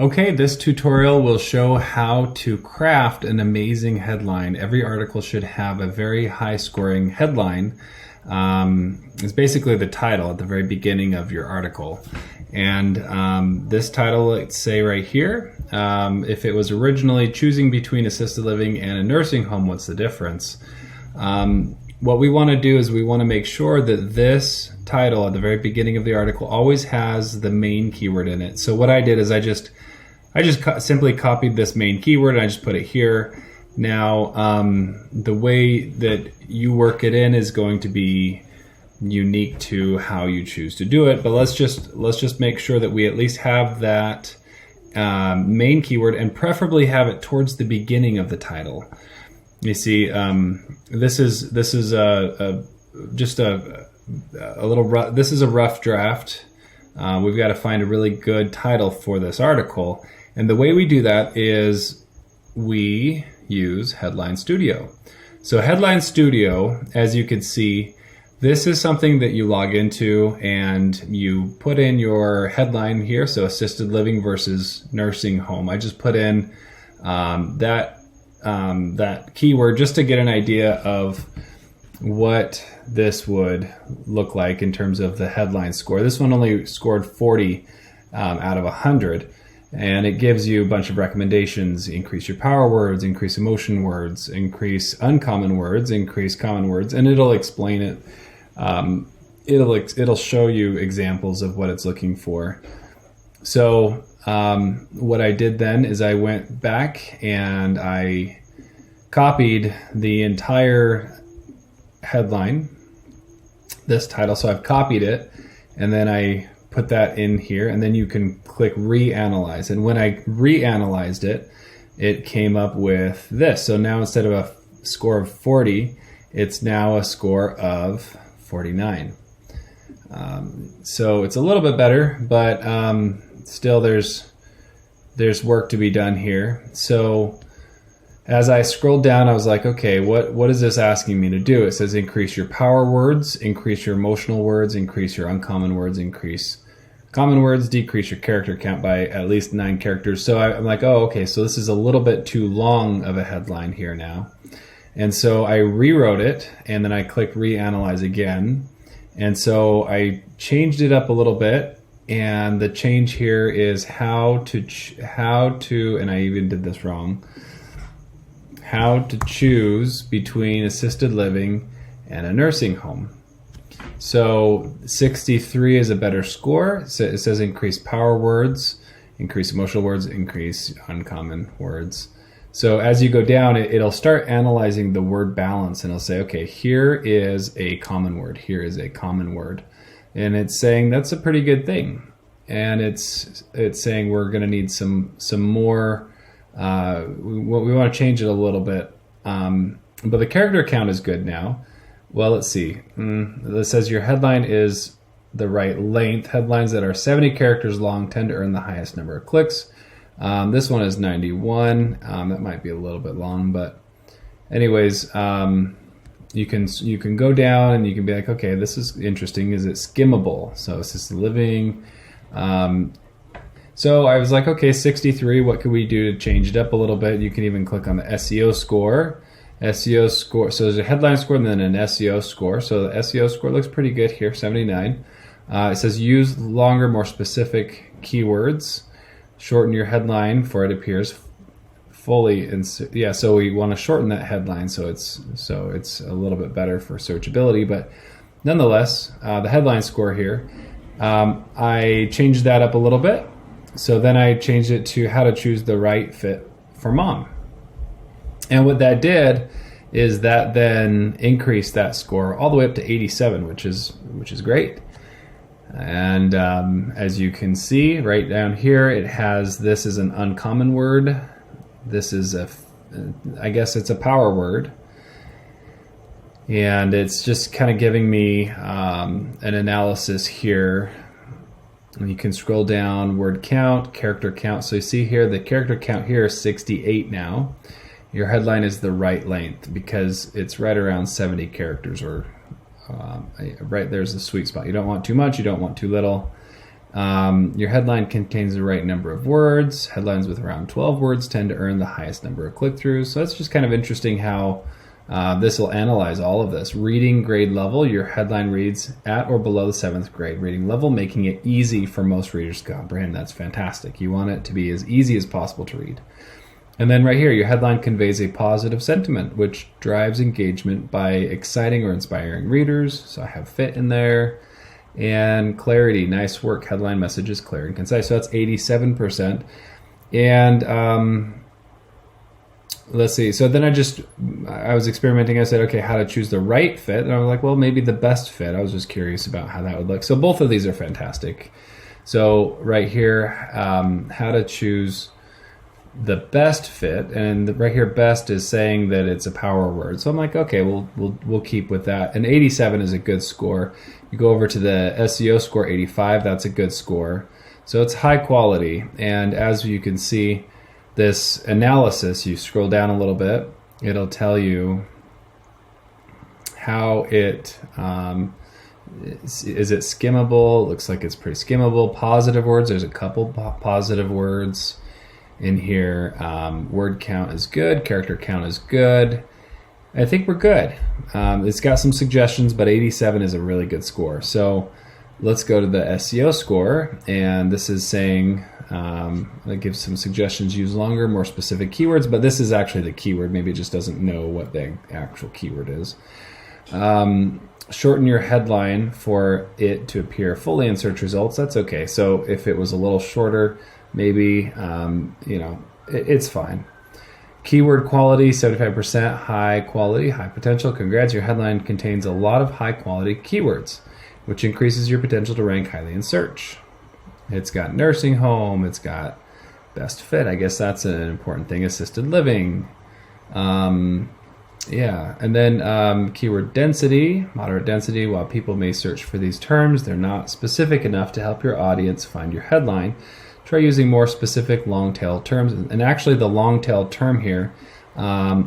Okay, this tutorial will show how to craft an amazing headline. Every article should have a very high scoring headline. It's basically the title at the very beginning of your article. And this title, let's say right here, if it was originally choosing between assisted living and a nursing home, what's the difference? What we want to do is we want to make sure that this title at the very beginning of the article always has the main keyword in it. So what I did is I just simply copied this main keyword and I just put it here. Now the way that you work it in is going to be unique to how you choose to do it, but let's just make sure that we at least have that main keyword, and preferably have it towards the beginning of the title. You see, this is just a little rough. This is a rough draft. We've got to find a really good title for this article, and the way we do that is we use Headline Studio. So Headline Studio, as you can see, this is something that you log into and you put in your headline here. So assisted living versus nursing home. I just put in that keyword just to get an idea of what this would look like in terms of the headline score. This one only scored 40 out of 100, and it gives you a bunch of recommendations: increase your power words, increase emotion words, increase uncommon words, increase common words, and it'll explain it. It'll show you examples of what it's looking for. So what I did then is I went back and I copied the entire headline, this title. So I've copied it and then I put that in here, and then you can click reanalyze. And when I reanalyzed it, it came up with this. So now instead of a score of 40, it's now a score of 49. So it's a little bit better, but still there's work to be done here. So as I scrolled down, I was like, okay, what is this asking me to do? It says increase your power words, increase your emotional words, increase your uncommon words, increase common words, decrease your character count by at least 9 characters. So I'm like, oh, okay, so this is a little bit too long of a headline here now. And so I rewrote it, and then I clicked reanalyze again. And so I changed it up a little bit, and the change here is how to, and I even did this wrong, how to choose between assisted living and a nursing home. So 63 is a better score. So it says increase power words, increase emotional words, increase uncommon words. So as you go down, it'll start analyzing the word balance, and it'll say, okay, here is a common word, here is a common word. And it's saying that's a pretty good thing. And it's saying we're going to need some more, we want to change it a little bit. But the character count is good now. Well, let's see. It says your headline is the right length. Headlines that are 70 characters long tend to earn the highest number of clicks. This one is 91. That might be a little bit long, but anyways, you can go down and you can be like, okay, this is interesting. Is it skimmable? So assisted living. So I was like, okay, 63. What could we do to change it up a little bit? You can even click on the SEO score. SEO score. So there's a headline score and then an SEO score. So the SEO score looks pretty good here, 79. It says use longer, more specific keywords. Shorten your headline for it appears fully. Yeah, so we want to shorten that headline so it's a little bit better for searchability. But nonetheless, the headline score here, I changed that up a little bit. So then I changed it to how to choose the right fit for mom. And what that did is that then increased that score all the way up to 87, which is great. And as you can see right down here, it has, this is an uncommon word. This is I guess it's a power word. And it's just kind of giving me an analysis here. And you can scroll down, word count, character count. So you see here, the character count here is 68 now. Your headline is the right length because it's right around 70 characters, or right there's the sweet spot. You don't want too much, you don't want too little. Your headline contains the right number of words. Headlines with around 12 words tend to earn the highest number of click-throughs. So that's just kind of interesting how this will analyze all of this. Reading grade level, your headline reads at or below the 7th grade reading level, making it easy for most readers to comprehend. That's fantastic. You want it to be as easy as possible to read. And then right here, your headline conveys a positive sentiment, which drives engagement by exciting or inspiring readers. So I have fit in there. And clarity, nice work. Headline message is clear and concise. So that's 87%. And let's see. So then I was experimenting. I said, okay, how to choose the right fit. And I was like, well, maybe the best fit. I was just curious about how that would look. So both of these are fantastic. So right here, how to choose the best fit, and right here, best is saying that it's a power word. So I'm like, okay, we'll keep with that. And 87 is a good score. You go over to the SEO score, 85. That's a good score. So it's high quality. And as you can see, this analysis, you scroll down a little bit, it'll tell you how it is it skimmable. Looks like it's pretty skimmable. Positive words. There's a couple positive words in here. Word count is good. Character count is good. I think we're good. It's got some suggestions, but 87 is a really good score. So let's go to the SEO score, and this is saying that gives some suggestions. Use longer, more specific keywords, but this is actually the keyword. Maybe it just doesn't know what the actual keyword is. Shorten your headline for it to appear fully in search results. That's okay. So if it was a little shorter, maybe, it's fine. Keyword quality, 75%, high quality, high potential. Congrats, your headline contains a lot of high quality keywords, which increases your potential to rank highly in search. It's got nursing home, it's got best fit. I guess that's an important thing. Assisted living. And then keyword density, moderate density. While people may search for these terms, they're not specific enough to help your audience find your headline. Try using more specific long tail terms. And actually the long tail term here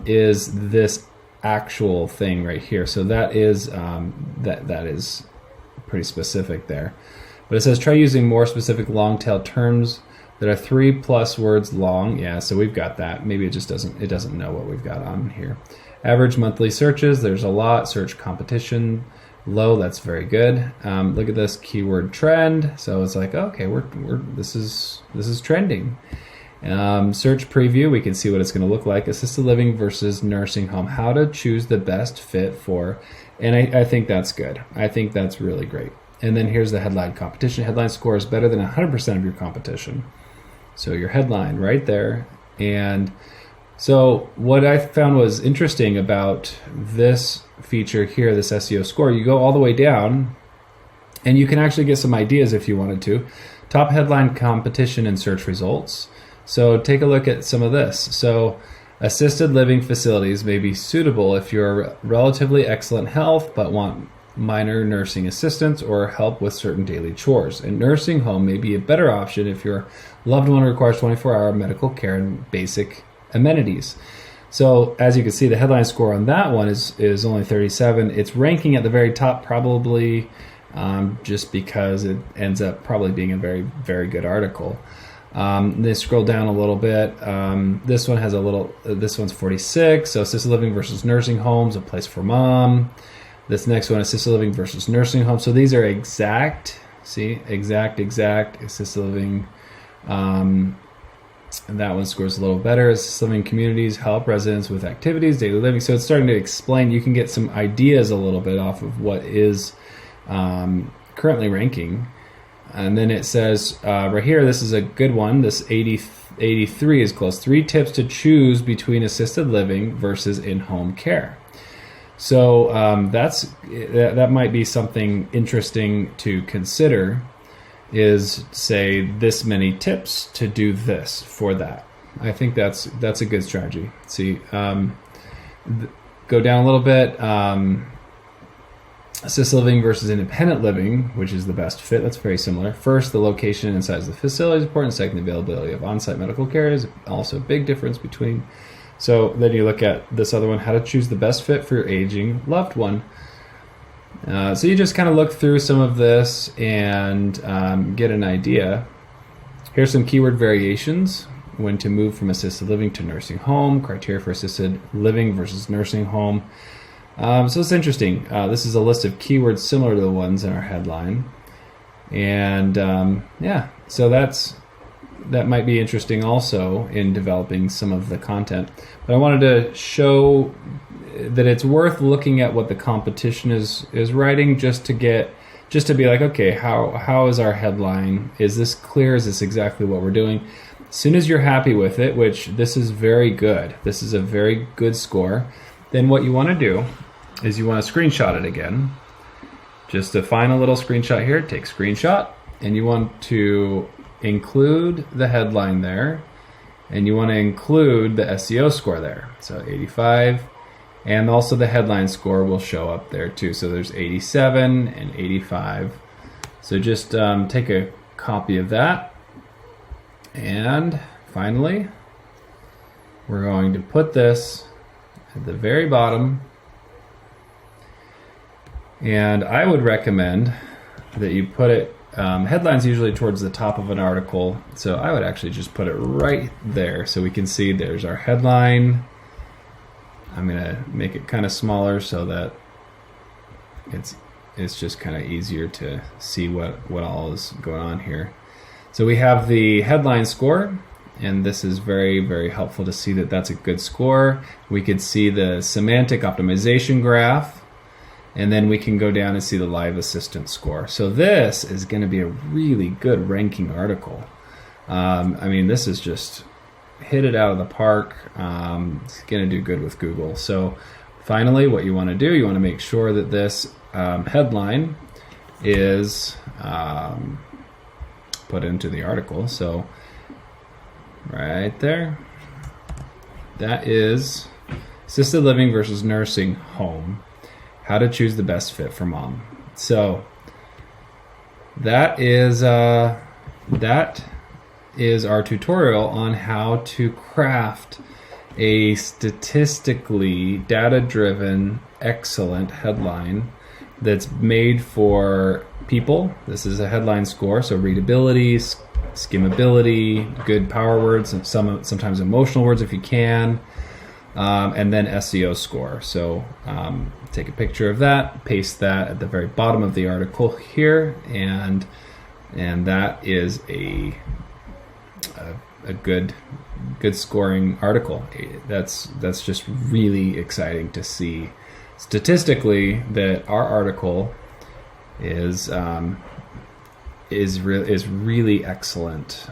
is this actual thing right here. So that is that is pretty specific there. But it says try using more specific long tail terms that are 3+ words long. Yeah, so we've got that. Maybe it just doesn't know what we've got on here. Average monthly searches, there's a lot. Search competition low, that's very good. Look at this keyword trend. So it's like, okay, this is trending. Search preview, we can see what it's going to look like. Assisted living versus nursing home. How to choose the best fit for, and I think that's good. I think that's really great. And then here's the headline competition. Headline score is better than 100% of your competition. So your headline right there. And so what I found was interesting about this feature here, this SEO score, you go all the way down and you can actually get some ideas if you wanted to. Top headline competition and search results. So take a look at some of this. So assisted living facilities may be suitable if you're relatively excellent health but want minor nursing assistance or help with certain daily chores. A nursing home may be a better option if your loved one requires 24-hour medical care and basic amenities. So as you can see, the headline score on that one is only 37. It's ranking at the very top, probably just because it ends up probably being a very, very good article. They scroll down a little bit. This one has this one's 46. So assisted living versus nursing homes, a place for mom. This next one, assisted living versus nursing home. So these are exact assisted living. And that one scores a little better. Assisted living communities help residents with activities, daily living. So it's starting to explain. You can get some ideas a little bit off of what is currently ranking. And then it says right here, this is a good one. This 83 is close. 3 tips to choose between assisted living versus in-home care. So that might be something interesting to consider, is say this many tips to do this for that. I think that's a good strategy. See, go down a little bit. Assisted living versus independent living, which is the best fit. That's very similar. First, the location and size of the facility is important. Second, the availability of on-site medical care is also a big difference between. So then you look at this other one, how to choose the best fit for your aging loved one. So you just kind of look through some of this and get an idea. Here's some keyword variations. When to move from assisted living to nursing home, criteria for assisted living versus nursing home. So it's interesting. This is a list of keywords similar to the ones in our headline. And yeah, so that might be interesting also in developing some of the content. But I wanted to show that it's worth looking at what the competition is writing just to be like, okay, how is our headline? Is this clear? Is this exactly what we're doing? As soon as you're happy with it, which this is very good, this is a very good score, then what you want to do is you want to screenshot it again. Just to find a little screenshot here, take screenshot, and you want to include the headline there, and you want to include the SEO score there. So 85, and also the headline score will show up there too. So there's 87 and 85. So just take a copy of that. And finally, we're going to put this at the very bottom. And I would recommend that you put it, headlines usually towards the top of an article. So I would actually just put it right there so we can see there's our headline. I'm gonna make it kind of smaller so that it's just kind of easier to see what all is going on here. So we have the headline score, and this is very, very helpful to see that that's a good score. We could see the semantic optimization graph, and then we can go down and see the live assistant score. So this is going to be a really good ranking article. I mean, this is just hit it out of the park. It's going to do good with Google. So finally, what you want to do, you want to make sure that this headline is put into the article. So right there, that is assisted living versus nursing home, how to choose the best fit for mom. So that is our tutorial on how to craft a statistically data-driven excellent headline that's made for people. This is a headline score, so readability, skimmability, good power words, and sometimes emotional words if you can, and then SEO score. So take a picture of that, paste that at the very bottom of the article here, and that is a good scoring article. That's just really exciting to see statistically that our article is really excellent.